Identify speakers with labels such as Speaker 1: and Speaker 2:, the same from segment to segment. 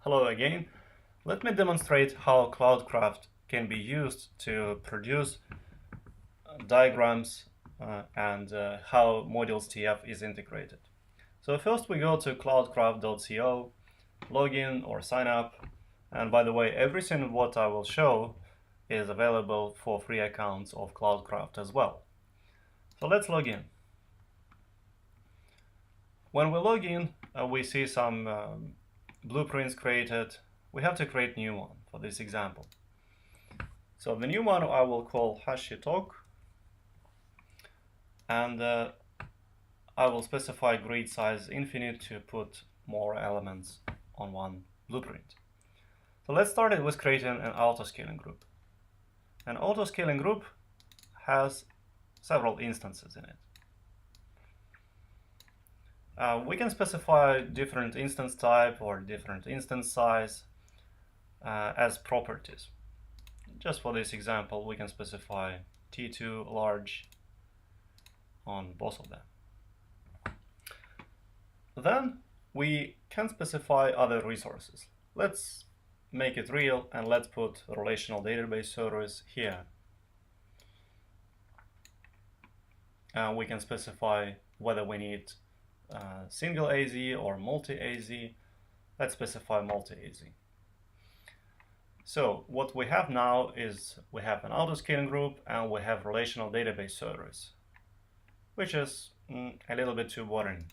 Speaker 1: Hello again. Let me demonstrate how Cloudcraft can be used to produce diagrams and how modules.tf is integrated. So first we go to cloudcraft.co, login or sign up. And by the way, everything what I will show is available for free accounts of Cloudcraft as well. So let's log in. When we log in, we see some blueprints created. We have to create new one for this example. So the new one I will call HashiTalk, and I will specify grid size infinite to put more elements on one blueprint. So let's start it with creating an autoscaling group. An autoscaling group has several instances in it. We can specify different instance type or different instance size as properties. Just for this example, we can specify T2 large on both of them. Then we can specify other resources. Let's make it real and let's put relational database service here. We can specify whether we need single AZ or multi-AZ. Let's specify multi-AZ. So what we have now is we have an autoscaling group and we have relational database service, which is a little bit too boring.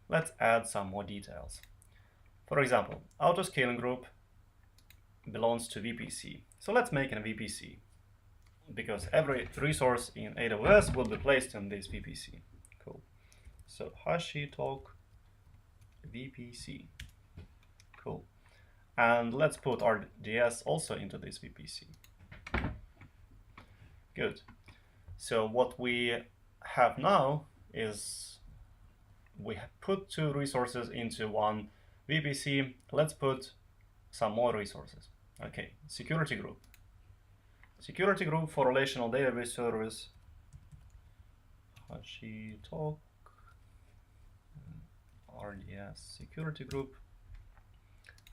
Speaker 1: Let's add some more details. For example, autoscaling group belongs to VPC. So let's make a VPC because every resource in AWS will be placed in this VPC. Cool. So HashiTalk VPC. Cool. And let's put RDS also into this VPC. Good. So what we have now is we put two resources into one VPC. Let's put some more resources. Okay, security group. Security group for relational database service. HashiTalk RDS security group.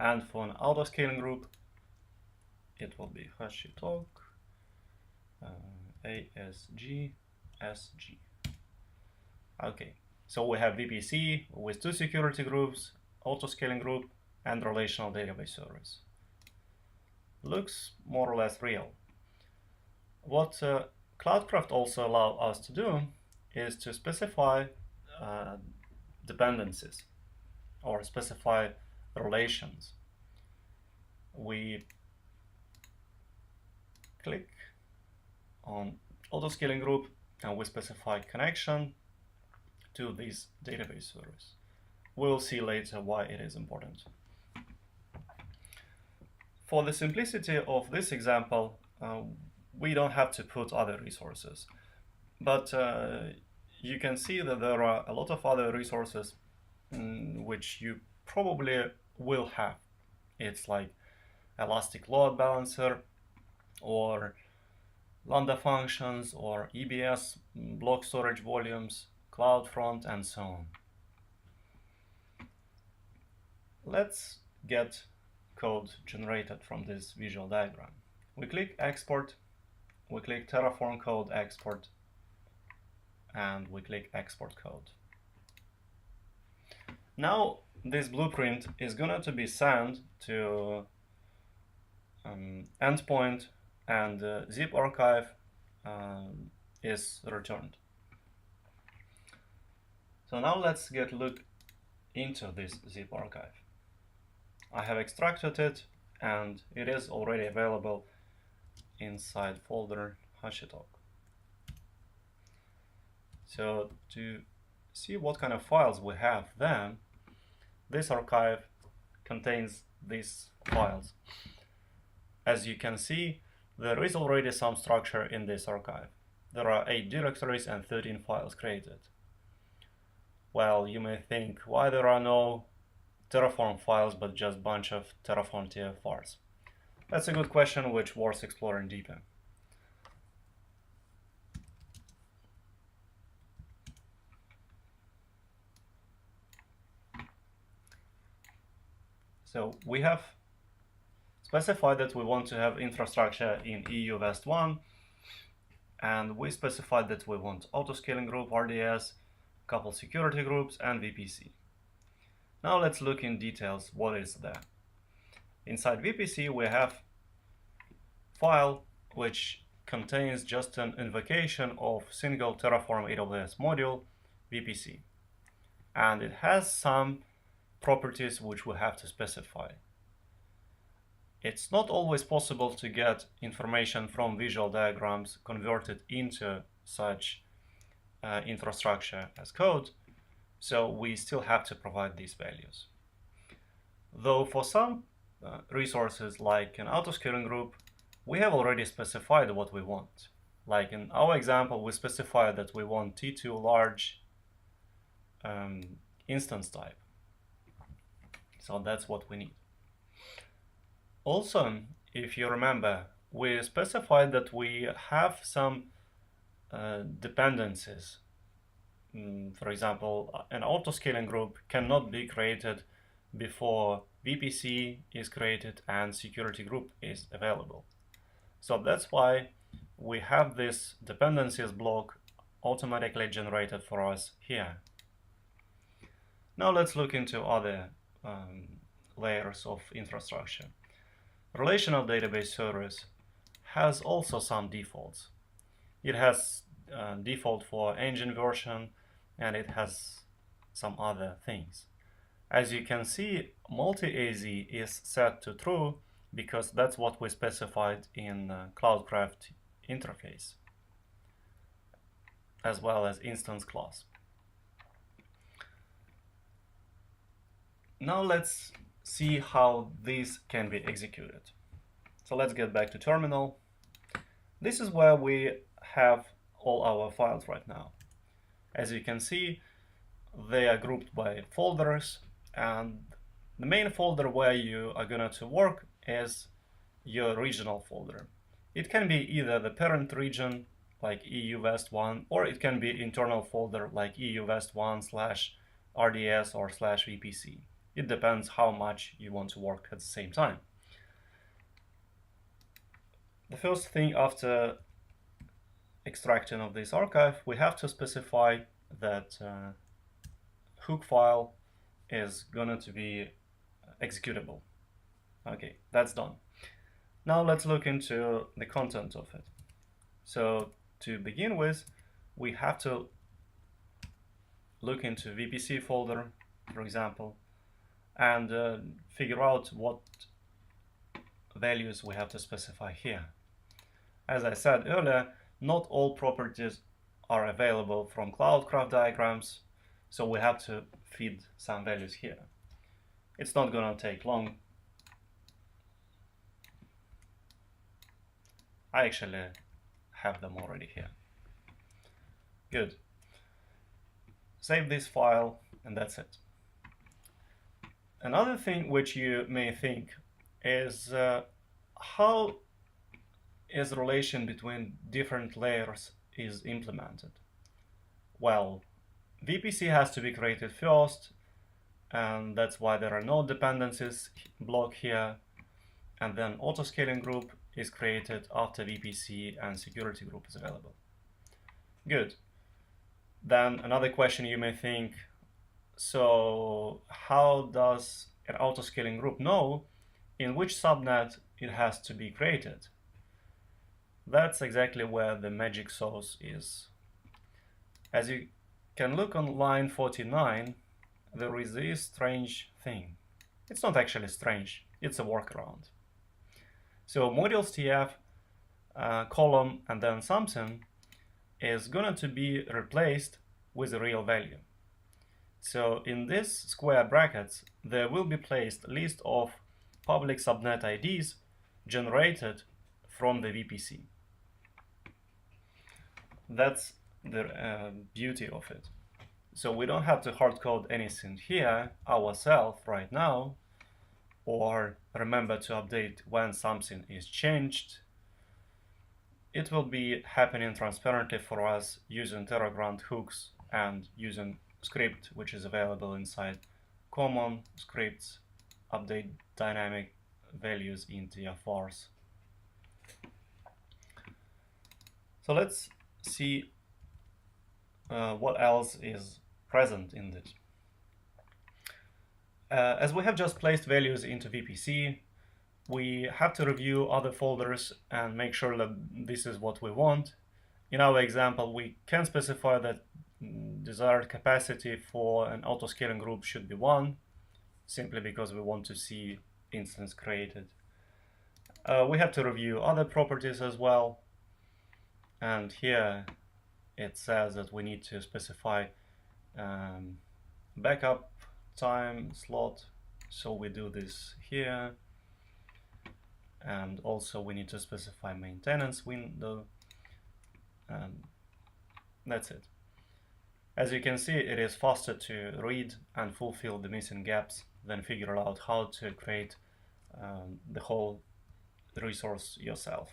Speaker 1: And for an autoscaling group, it will be HashiTalk ASG SG. Okay, so we have VPC with two security groups, autoscaling group, and relational database service. Looks more or less real. What Cloudcraft also allows us to do is to specify dependencies or specify relations. We click on autoscaling group and we specify connection to this database service. We'll see later why it is important. For the simplicity of this example, we don't have to put other resources, but you can see that there are a lot of other resources which you probably will have. It's like elastic load balancer or lambda functions or EBS block storage volumes, CloudFront, and so on. Let's get code generated from this visual diagram. We click export, we click Terraform code export, and we click export code. Now this blueprint is going to be sent to endpoint, and zip archive is returned. So now let's get a look into this zip archive. I have extracted it and it is already available inside folder HashiTalk. So to see what kind of files we have then, this archive contains these files. As you can see, there is already some structure in this archive. There are 8 directories and 13 files created. Well, you may think, why there are no Terraform files but just a bunch of Terraform TFRs? That's a good question which worth exploring deeper. So we have specified that we want to have infrastructure in EU West 1, and we specified that we want autoscaling group, RDS, couple security groups, and VPC. Now let's look in details what is there. Inside VPC we have file which contains just an invocation of single Terraform AWS module VPC, and it has some properties which we have to specify. It's not always possible to get information from visual diagrams converted into such infrastructure as code, so we still have to provide these values. Though for some resources like an autoscaling group, we have already specified what we want. Like in our example, we specified that we want T2 large instance type. So that's what we need. Also, if you remember, we specified that we have some dependencies. For example, an autoscaling group cannot be created before VPC is created and security group is available. So that's why we have this dependencies block automatically generated for us here. Now let's look into other layers of infrastructure. Relational database service has also some defaults. It has default for engine version, and it has some other things. As you can see, multi-AZ is set to true because that's what we specified in Cloudcraft interface, as well as instance class. Now let's see how these can be executed. So let's get back to terminal. This is where we have all our files right now. As you can see, they are grouped by folders, and the main folder where you are going to work is your regional folder. It can be either the parent region like EU West 1, or it can be internal folder like EU West 1 / RDS or /VPC. It depends how much you want to work at the same time. The first thing after extracting of this archive, we have to specify that hook file is going to be executable. Okay, that's done. Now let's look into the content of it. So to begin with, we have to look into VPC folder, for example, and figure out what values we have to specify here. As I said earlier, not all properties are available from Cloudcraft diagrams, so we have to feed some values here. It's not going to take long. I actually have them already here. Good. Save this file, and that's it. Another thing which you may think is how is the relation between different layers is implemented. Well, VPC has to be created first, and that's why there are no dependencies block here, and then autoscaling group is created after VPC and security group is available. Good. Then another question you may think, so how does an autoscaling group know in which subnet it has to be created? That's exactly where the magic sauce is. As you can look on line 49, there is this strange thing. It's not actually strange, it's a workaround. So modules.tf column and then something is going to be replaced with a real value. So in this square brackets, there will be placed a list of public subnet IDs generated from the VPC. That's the beauty of it. So we don't have to hard code anything here ourselves right now, or remember to update when something is changed. It will be happening transparently for us using Terraform hooks and using script which is available inside common scripts update dynamic values in TFRs. So let's see what else is present in this. As we have just placed values into VPC, we have to review other folders and make sure that this is what we want. In our example, we can specify that desired capacity for an autoscaling group should be 1, simply because we want to see instance created. We have to review other properties as well, and here it says that we need to specify backup time slot, so we do this here, and also we need to specify maintenance window, and that's it. As you can see, it is faster to read and fulfill the missing gaps than figure out how to create the whole resource yourself.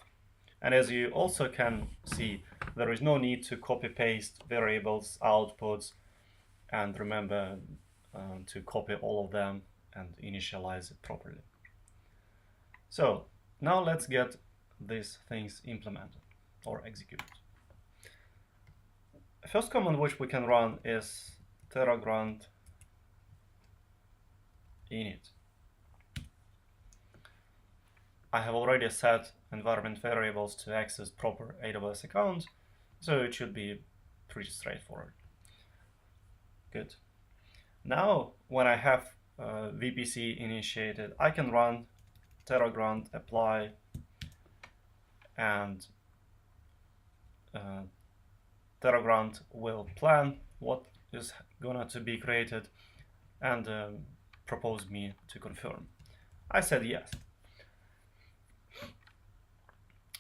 Speaker 1: And as you also can see, there is no need to copy-paste variables, outputs, and remember to copy all of them and initialize it properly. So now let's get these things implemented or executed. The first command which we can run is terragrant init. I have already set environment variables to access proper AWS account, so it should be pretty straightforward. Good. Now, when I have VPC initiated, I can run terragrant apply, and terragrant will plan what is gonna to be created and propose me to confirm. I said yes.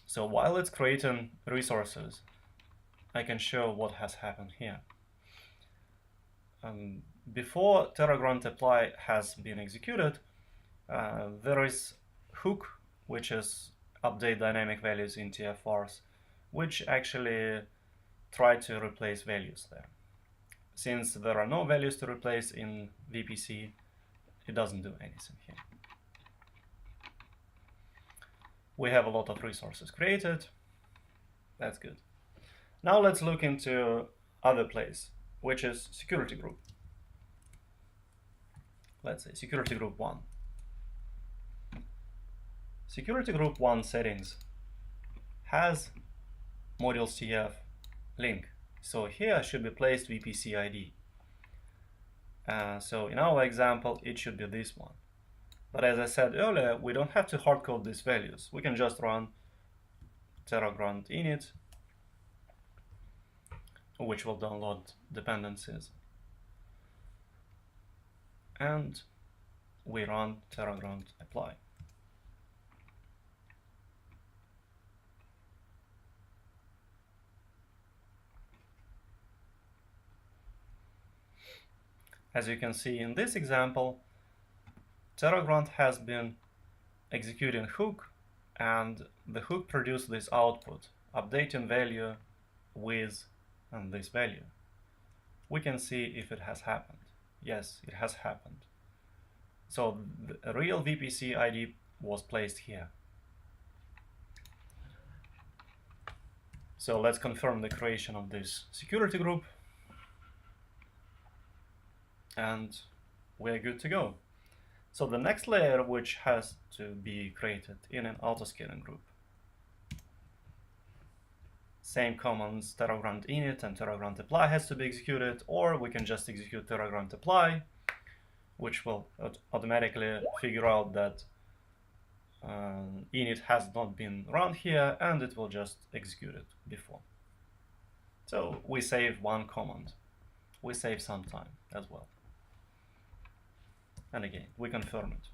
Speaker 1: So while it's creating resources, I can show what has happened here. Before terragrant apply has been executed, there is hook, which is update dynamic values in TFRs, which actually try to replace values there. Since there are no values to replace in VPC, it doesn't do anything here. We have a lot of resources created. That's good. Now let's look into other place, which is security group. Let's say security group 1. Security group 1 settings has modules.tf link. So here should be placed VPC ID. So in our example, it should be this one. But as I said earlier, we don't have to hardcode these values. We can just run terragrant init, which will download dependencies. And we run terragrant apply. As you can see in this example, terragrant has been executing hook, and the hook produced this output, updating value with this value. We can see if it has happened. Yes, it has happened. So the real VPC ID was placed here. So let's confirm the creation of this security group, and we're good to go. So the next layer which has to be created in an autoscaling group. Same commands, terragrant init and terragrant apply has to be executed, or we can just execute terragrant apply, which will automatically figure out that init has not been run here, and it will just execute it before. So we save one command. We save some time as well. And again, we confirm it.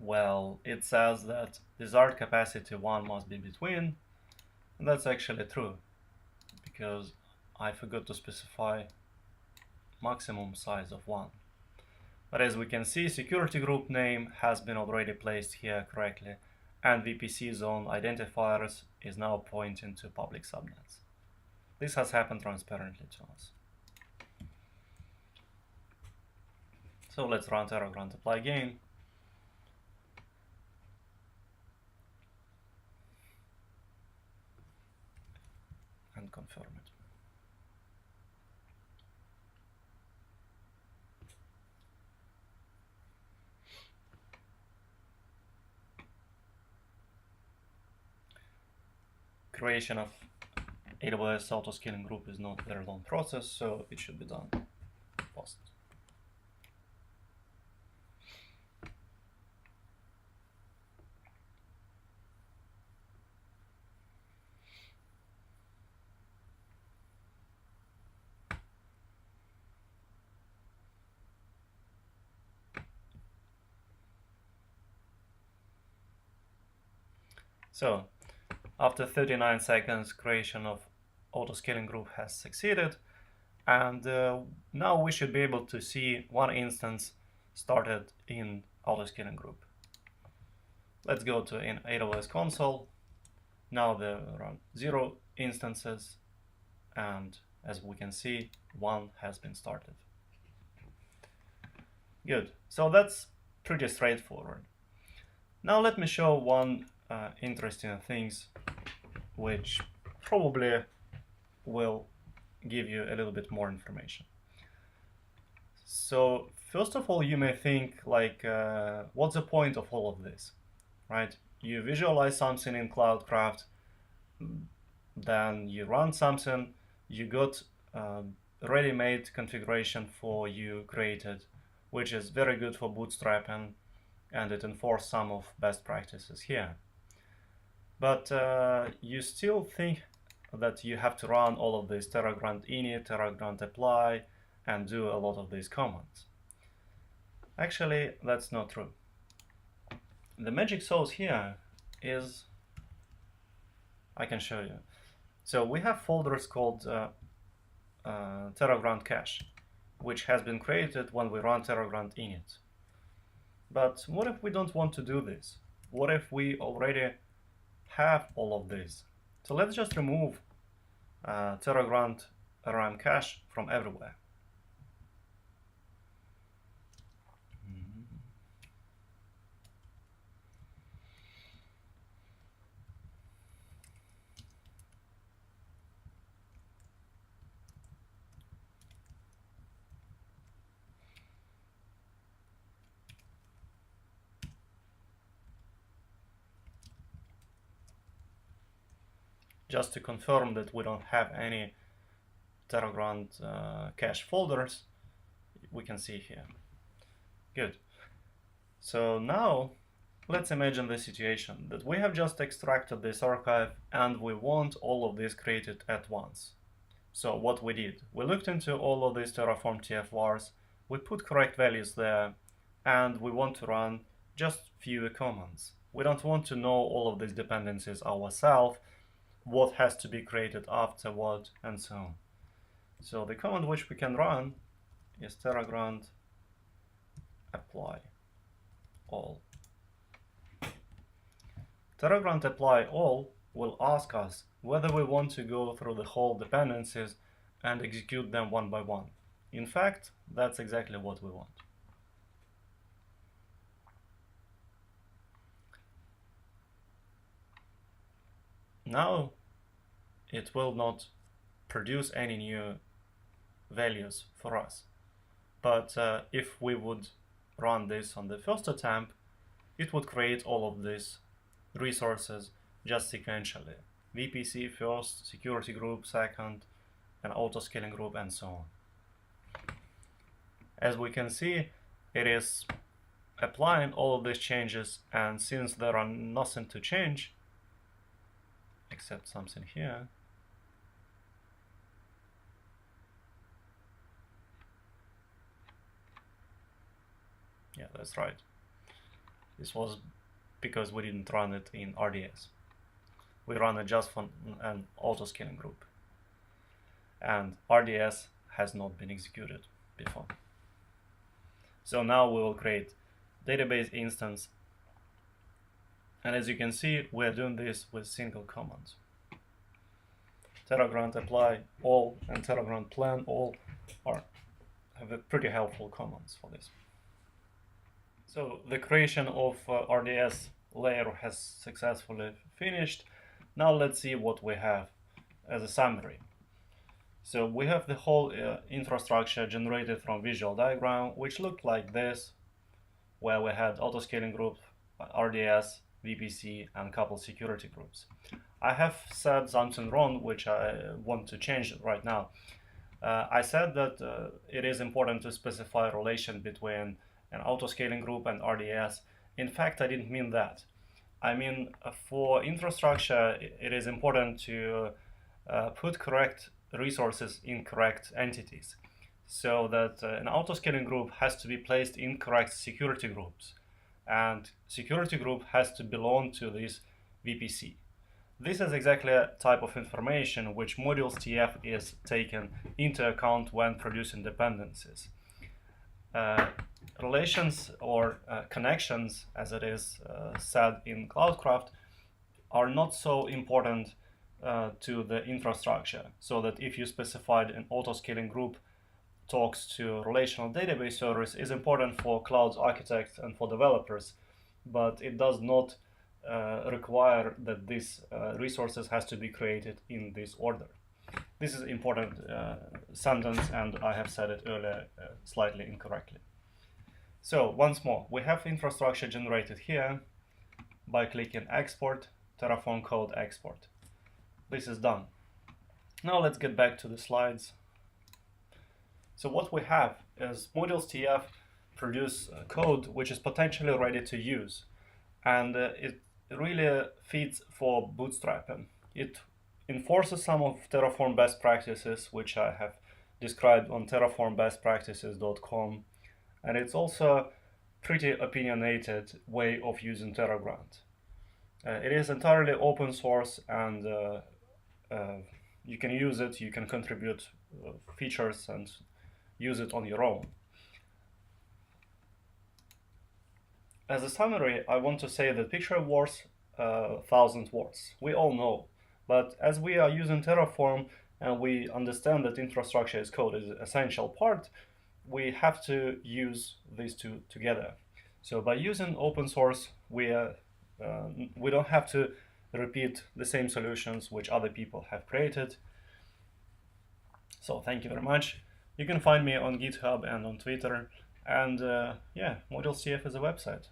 Speaker 1: Well, it says that desired capacity 1 must be between, and that's actually true, because I forgot to specify maximum size of 1. But as we can see, security group name has been already placed here correctly, and VPC zone identifiers is now pointing to public subnets. This has happened transparently to us. So let's run Terraform apply again. And confirm it. Creation of AWS auto-scaling group is not a very long process, so it should be done fast. So, after 39 seconds, creation of auto-scaling group has succeeded, and now we should be able to see one instance started in auto-scaling group. Let's go to in AWS console. Now there are 0 instances, and as we can see, one has been started. Good, so that's pretty straightforward. Now let me show one interesting things which probably will give you a little bit more information. So first of all, you may think like, what's the point of all of this, right? You visualize something in Cloudcraft, then you run something, you got ready-made configuration for you created, which is very good for bootstrapping, and it enforces some of best practices here. But you still think that you have to run all of this Terraform init, Terraform apply, and do a lot of these commands. Actually, that's not true. The magic sauce here is, I can show you. So we have folders called Terraform cache, which has been created when we run Terraform init. But what if we don't want to do this? What if we already have all of this? So let's just remove Terraform RAM cache from everywhere. Just to confirm that we don't have any Terraform cache folders, we can see here. Good. So now let's imagine the situation that we have just extracted this archive and we want all of this created at once. So what we did, we looked into all of these Terraform TF vars, we put correct values there, and we want to run just fewer commands. We don't want to know all of these dependencies ourselves, what has to be created after what, and so on. So the command which we can run is Terraform apply all. Terraform apply all will ask us whether we want to go through the whole dependencies and execute them one by one. In fact, that's exactly what we want. Now it will not produce any new values for us. But if we would run this on the first attempt, it would create all of these resources just sequentially. VPC first, security group second, an auto-scaling group, and so on. As we can see, it is applying all of these changes, and since there are nothing to change, except something here, yeah, that's right. This was because we didn't run it in RDS. We ran it just from an auto-scaling group. And RDS has not been executed before. So now we will create database instance. And as you can see, we're doing this with single commands. Terragrant apply all and Terragrant plan all have a pretty helpful commands for this. So the creation of RDS layer has successfully finished. Now let's see what we have as a summary. So we have the whole infrastructure generated from visual diagram, which looked like this, where we had autoscaling group, RDS, VPC, and a couple security groups. I have said something wrong, which I want to change right now. I said that it is important to specify a relation between an autoscaling group and RDS. In fact, I didn't mean that. I mean, for infrastructure, it is important to put correct resources in correct entities, so that an autoscaling group has to be placed in correct security groups, and security group has to belong to this VPC. This is exactly a type of information which modules.tf is taken into account when producing dependencies. Relations or connections, as it is said in Cloudcraft, are not so important to the infrastructure, so that if you specified an autoscaling group talks to relational database service is important for cloud architects and for developers, but it does not require that these resources has to be created in this order. This is important sentence, and I have said it earlier slightly incorrectly. So once more, we have infrastructure generated here by clicking export, Terraform code export. This is done. Now let's get back to the slides. So what we have is modules.tf produce code which is potentially ready to use, and it really fits for bootstrapping. It enforces some of Terraform best practices, which I have described on terraformbestpractices.com, and it's also pretty opinionated way of using Terragrant. It is entirely open source, and you can use it, you can contribute features and use it on your own. As a summary, I want to say that picture worth 1,000 words. We all know, but as we are using Terraform and we understand that infrastructure as code is an essential part, we have to use these two together. So by using open source, we don't have to repeat the same solutions which other people have created. So thank you very much. You can find me on GitHub and on Twitter, and yeah, modules.tf is a website.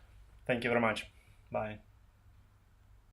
Speaker 1: Thank you very much. Bye.